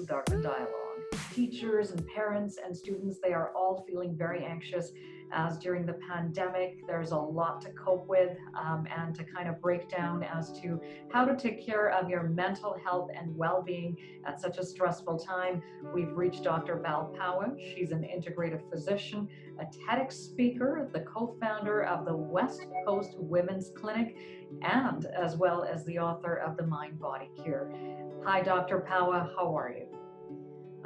the dialogue. Teachers and parents and students, they are all feeling very anxious as during the pandemic, there's a lot to cope with and to kind of break down as to how to take care of your mental health and well-being at such a stressful time. We've reached Dr. Bal Pawa. She's an integrative physician, a TEDx speaker, the co-founder of the West Coast Women's Clinic, and as well as the author of The Mind Body Cure. Hi, Dr. Pawa, how are you?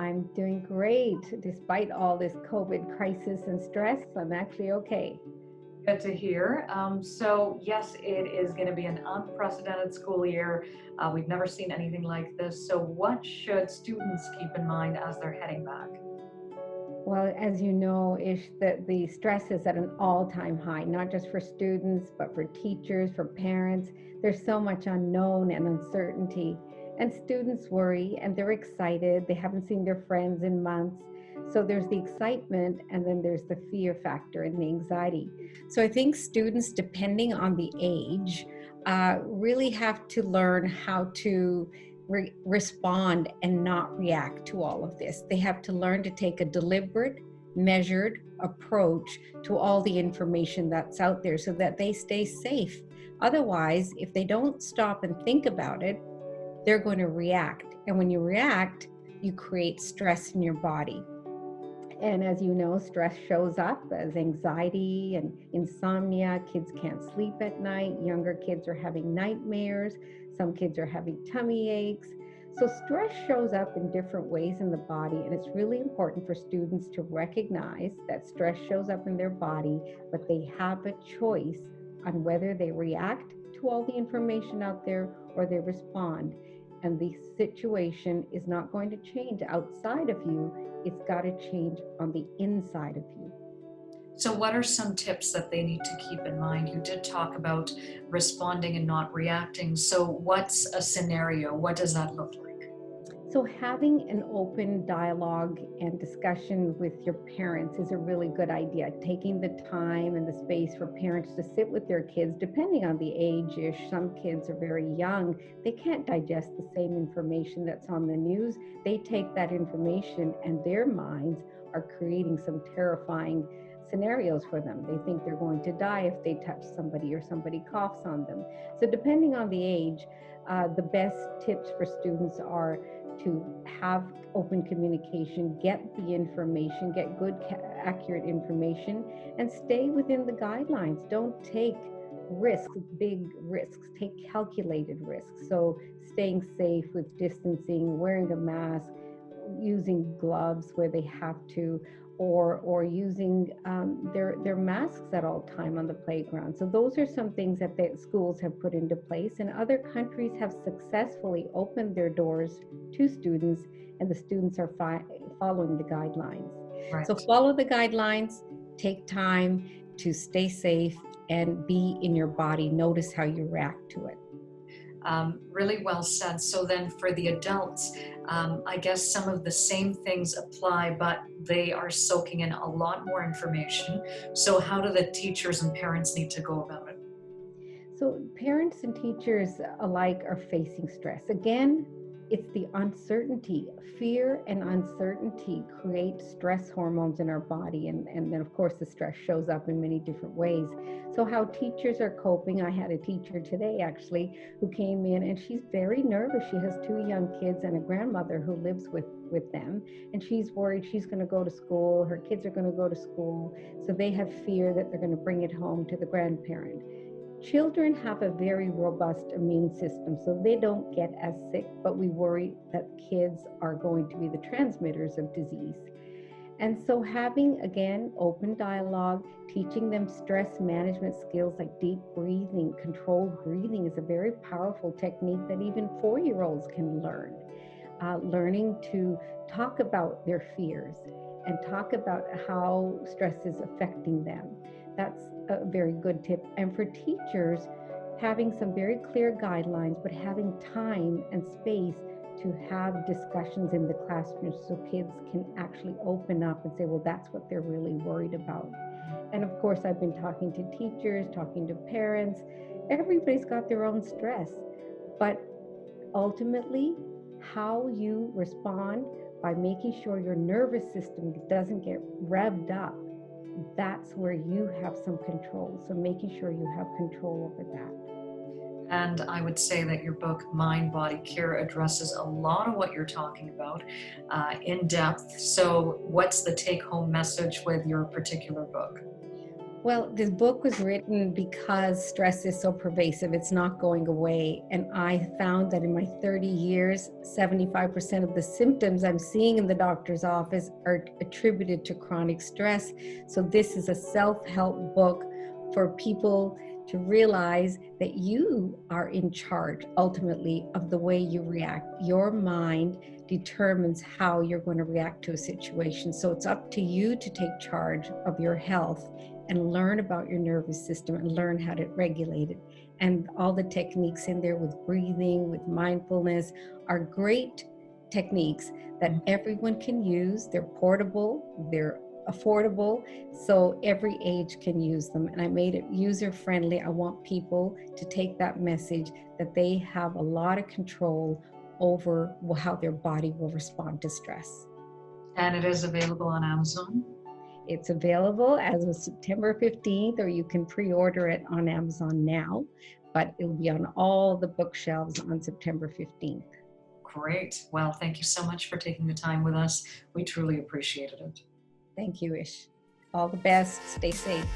I'm doing great. Despite all this COVID crisis and stress, I'm actually okay. Good to hear. So yes, it is going to be an unprecedented school year. We've never seen anything like this. So what should students keep in mind as they're heading back? Well, as you know, Ish, the stress is at an all-time high, not just for students, but for teachers, for parents. There's so much unknown and uncertainty. And students worry and they're excited. They haven't seen their friends in months. So there's the excitement and then there's the fear factor and the anxiety. So I think students, depending on the age, really have to learn how to respond and not react to all of this. They have to learn to take a deliberate, measured approach to all the information that's out there so that they stay safe. Otherwise, if they don't stop and think about it, they're going to react. And when you react, you create stress in your body. And as you know, stress shows up as anxiety and insomnia. Kids can't sleep at night. Younger kids are having nightmares. Some kids are having tummy aches. So stress shows up in different ways in the body. And it's really important for students to recognize that stress shows up in their body, but they have a choice on whether they react to all the information out there or they respond. And the situation is not going to change outside of you. It's got to change on the inside of you. So what are some tips that they need to keep in mind? You did talk about responding and not reacting. So what's a scenario? What does that look like? So having an open dialogue and discussion with your parents is a really good idea. Taking the time and the space for parents to sit with their kids, depending on the age. If some kids are very young, they can't digest the same information that's on the news. They take that information and their minds are creating some terrifying scenarios for them. They think they're going to die if they touch somebody or somebody coughs on them. So depending on the age, the best tips for students are to have open communication, get the information, get good, accurate information, and stay within the guidelines. Don't take risks, big risks, take calculated risks. So staying safe with distancing, wearing a mask, using gloves where they have to, or using their masks at all time on the playground. So those are some things that the schools have put into place, and other countries have successfully opened their doors to students, and the students are following the guidelines. Right. So follow the guidelines, take time to stay safe, and be in your body. Notice how you react to it. Really well said. So then for the adults, I guess some of the same things apply, but they are soaking in a lot more information. So how do the teachers and parents need to go about it? So parents and teachers alike are facing stress. Again, it's the uncertainty. Fear and uncertainty create stress hormones in our body. And then, of course, the stress shows up in many different ways. So how teachers are coping, I had a teacher today, actually, who came in and she's very nervous. She has 2 young kids and a grandmother who lives with them. And she's worried she's going to go to school. Her kids are going to go to school. So they have fear that they're going to bring it home to the grandparent. Children have a very robust immune system, so they don't get as sick, but we worry that kids are going to be the transmitters of disease. And so having, again, open dialogue, teaching them stress management skills like deep breathing, controlled breathing is a very powerful technique that even 4-year-olds can learn. Learning to talk about their fears and talk about how stress is affecting them. That's a very good tip. And for teachers, having some very clear guidelines, but having time and space to have discussions in the classroom so kids can actually open up and say, well, that's what they're really worried about. And of course, I've been talking to teachers, talking to parents. Everybody's got their own stress, but ultimately, how you respond by making sure your nervous system doesn't get revved up. That's where you have some control. So making sure you have control over that. And I would say that your book, Mind Body Care, addresses a lot of what you're talking about in depth. So, what's the take home message with your particular book? Well, this book was written because stress is so pervasive, it's not going away. And I found that in my 30 years, 75% of the symptoms I'm seeing in the doctor's office are attributed to chronic stress. So, this is a self help book for people to realize that you are in charge ultimately of the way you react. Your mind determines how you're going to react to a situation. So, it's up to you to take charge of your health and learn about your nervous system and learn how to regulate it. And all the techniques in there with breathing, with mindfulness are great techniques that everyone can use. They're portable, they're affordable, so every age can use them. And I made it user friendly. I want people to take that message that they have a lot of control over how their body will respond to stress. And it is available on Amazon. It's available as of September 15th, or you can pre-order it on Amazon now, but it'll be on all the bookshelves on September 15th. Great. Well, thank you so much for taking the time with us. We truly appreciated it. Thank you, Ish. All the best. Stay safe.